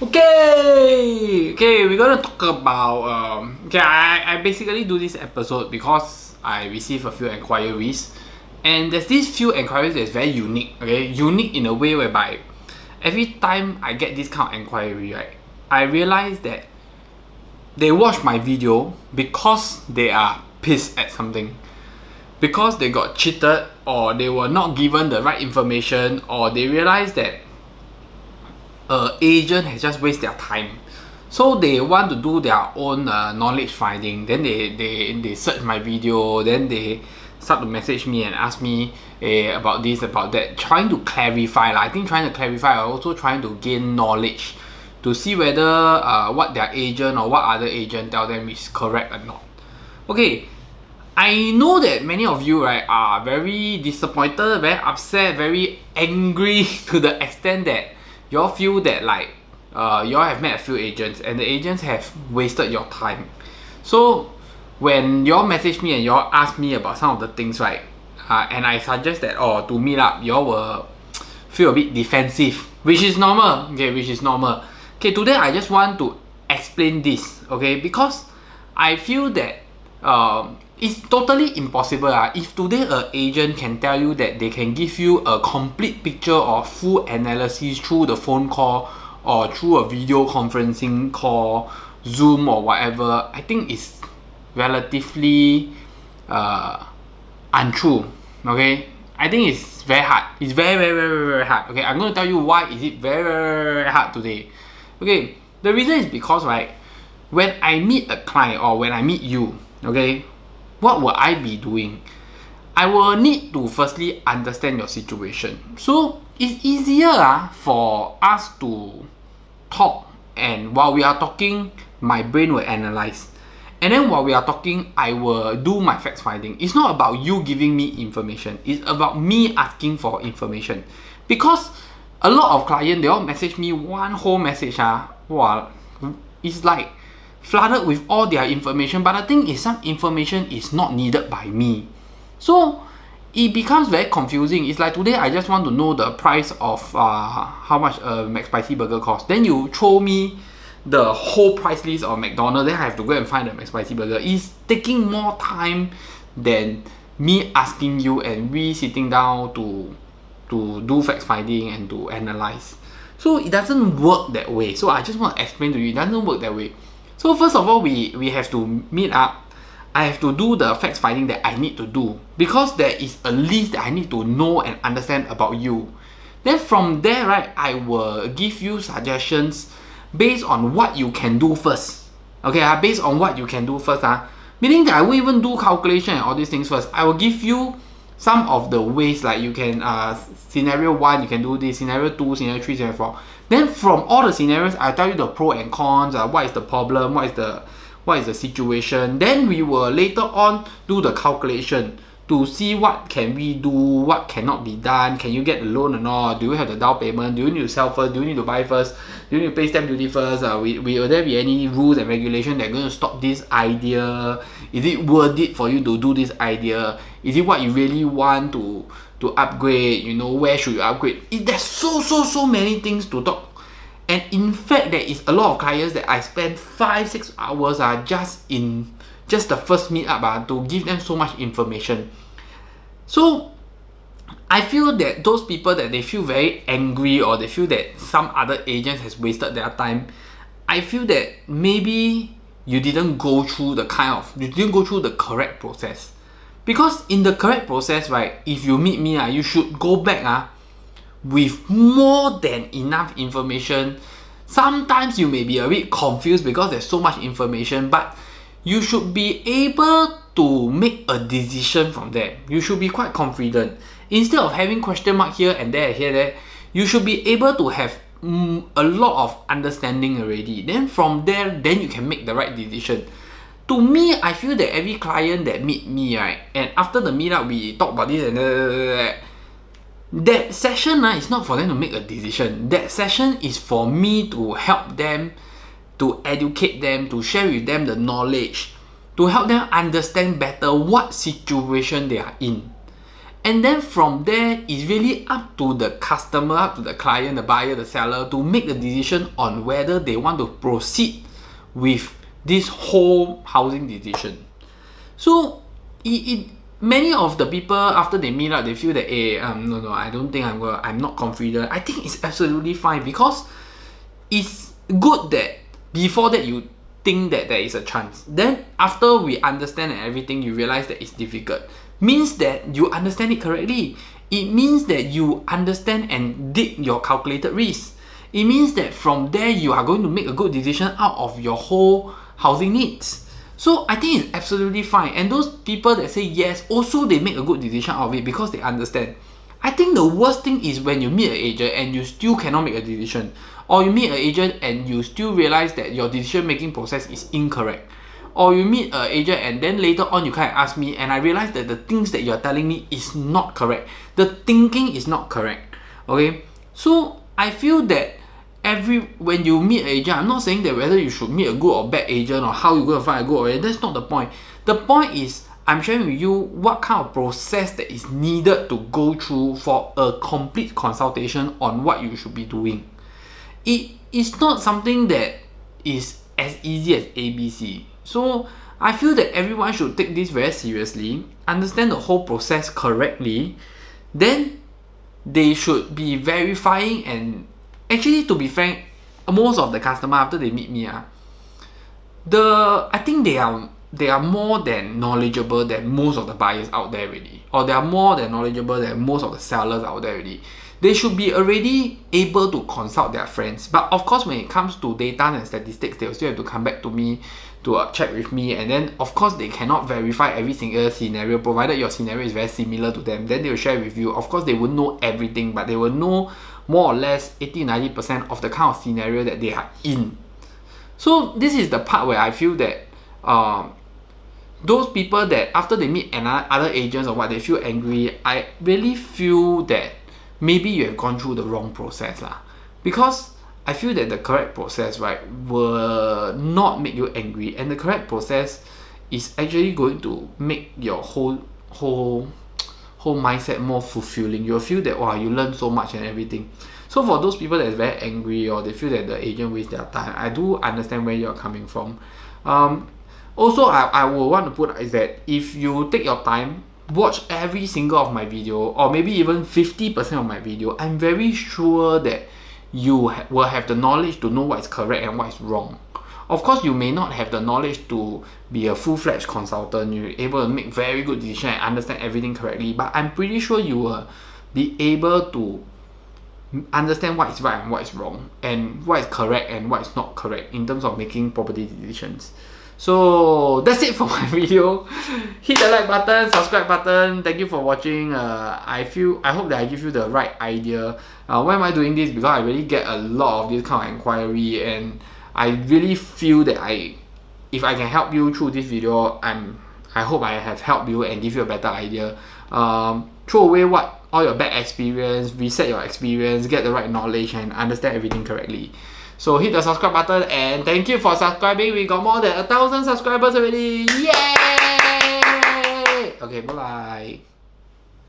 Okay, we're gonna talk about I basically do this episode because I received a few inquiries, and there's these few inquiries that's very unique. Unique in a way whereby every time I get this kind of inquiry, right, I realize that they watch my video because they are pissed at something, because they got cheated, or they were not given the right information, or they realize that agent has just wasted their time, so they want to do their own knowledge finding. Then they search my video, then they start to message me and ask me about this, about that, trying to clarify. I think trying to clarify, also trying to gain knowledge to see whether what their agent or what other agent tell them is correct or not. Okay, I know that many of you, right, are very disappointed, very upset, very angry to the extent that y'all feel that y'all have met a few agents and the agents have wasted your time. So when y'all message me and y'all ask me about some of the things, right, and I suggest that to meet up, y'all will feel a bit defensive, which is normal. Okay, today I just want to explain this, okay, because I feel that it's totally impossible. If today an agent can tell you that they can give you a complete picture or full analysis through the phone call or through a video conferencing call, Zoom or whatever, I think it's relatively untrue. Okay, I think it's very hard. It's very hard. Okay, I'm going to tell you why is it very hard today. Okay, the reason is because, right, when I meet a client or when I meet you, okay, what will I be doing? I will need to firstly understand your situation. So it's easier for us to talk, and while we are talking, my brain will analyze. And then while we are talking, I will do my facts finding. It's not about you giving me information. It's about me asking for information. Because a lot of clients, they all message me one whole message. It's like flooded with all their information, but the thing is, some information is not needed by me, so it becomes very confusing. It's like today I just want to know the price of how much a McSpicy burger costs. Then you throw me the whole price list of McDonald's, then I have to go and find the McSpicy burger. It's taking more time than me asking you and we sitting down to do fact finding and to analyze. So it doesn't work that way. So I just want to explain to you, it doesn't work that way. So first of all, we have to meet up. I have to do the facts finding that I need to do, because there is a list that I need to know and understand about you. Then from there, right, I will give you suggestions based on what you can do first. Okay, based on what you can do first. Meaning that I won't even do calculation and all these things first. I will give you some of the ways, like you can scenario 1 you can do this, scenario 2, scenario 3, scenario 4. Then from all the scenarios, I'll tell you the pro and cons, what is the problem, what is the situation. Then we will later on do the calculation to see what can we do, what cannot be done. Can you get the loan or not? Do you have the down payment? Do you need to sell first? Do you need to buy first? Do you need to pay stamp duty first? Will there be any rules and regulations that are going to stop this idea? Is it worth it for you to do this idea? Is it what you really want to upgrade? You know, where should you upgrade? There's so many things to talk. And in fact, there is a lot of clients that I spend 5-6 hours just the first meetup to give them so much information. So I feel that those people that they feel very angry, or they feel that some other agent has wasted their time, I feel that maybe you didn't go through the correct process. Because in the correct process, right, if you meet me, you should go back with more than enough information. Sometimes you may be a bit confused because there's so much information, but you should be able to make a decision from there. You should be quite confident. Instead of having question mark here and there, you should be able to have a lot of understanding already. Then from there, then you can make the right decision. To me, I feel that every client that meet me, right, and after the meetup we talk about this and that session is not for them to make a decision. That session is for me to help them, to educate them, to share with them the knowledge, to help them understand better what situation they are in. And then from there, it's really up to the customer, up to the client, the buyer, the seller to make the decision on whether they want to proceed with this whole housing decision. So many of the people after they meet up, they feel that no, I don't think I'm not confident. I think it's absolutely fine, because it's good that before that you think that there is a chance. Then after we understand and everything, you realize that it's difficult. Means that you understand it correctly. It means that you understand and did your calculated risk. It means that from there you are going to make a good decision out of your whole housing needs. So I think it's absolutely fine. And those people that say yes, also they make a good decision out of it because they understand. I think the worst thing is when you meet an agent and you still cannot make a decision. Or you meet an agent and you still realize that your decision making process is incorrect. Or you meet an agent and then later on you kind of ask me and I realize that the things that you're telling me is not correct. The thinking is not correct. Okay? So I feel that when you meet an agent, I'm not saying that whether you should meet a good or bad agent or how you're going to find a good or bad. That's not the point. The point is I'm sharing with you what kind of process that is needed to go through for a complete consultation on what you should be doing. It is not something that is as easy as ABC. So I feel that everyone should take this very seriously, understand the whole process correctly, then they should be verifying. And actually, to be frank, most of the customer after they meet me, I think they are more than knowledgeable than most of the buyers out there already, or they are more than knowledgeable than most of the sellers out there already. They should be already able to consult their friends. But of course, when it comes to data and statistics, they will still have to come back to me to check with me. And then of course, they cannot verify every single scenario, provided your scenario is very similar to them. Then they will share with you. Of course, they won't know everything, but they will know more or less 80-90% of the kind of scenario that they are in. So this is the part where I feel that those people that after they meet other agents or what, they feel angry. I really feel that maybe you have gone through the wrong process lah. Because I feel that the correct process, right, will not make you angry, and the correct process is actually going to make your whole mindset more fulfilling. You'll feel that wow, you learn so much and everything. So for those people that is very angry or they feel that the agent wastes their time, I do understand where you're coming from. Also, I would want to put is that if you take your time, watch every single of my video, or maybe even 50% of my video, I'm very sure that you will have the knowledge to know what is correct and what is wrong. Of course, you may not have the knowledge to be a full-fledged consultant. You're able to make very good decisions and understand everything correctly, but I'm pretty sure you will be able to understand what is right and what is wrong, and what is correct and what is not correct in terms of making property decisions. So that's it for my video. Hit the like button, subscribe button. Thank you for watching. I hope that I give you the right idea. Why am I doing this? Because I really get a lot of this kind of inquiry, and I really feel that if I can help you through this video, I hope I have helped you and give you a better idea. Throw away all your bad experience, reset your experience, get the right knowledge, and understand everything correctly. So hit the subscribe button, and thank you for subscribing. We got more than 1,000 subscribers already. Yay! Okay, bye bye.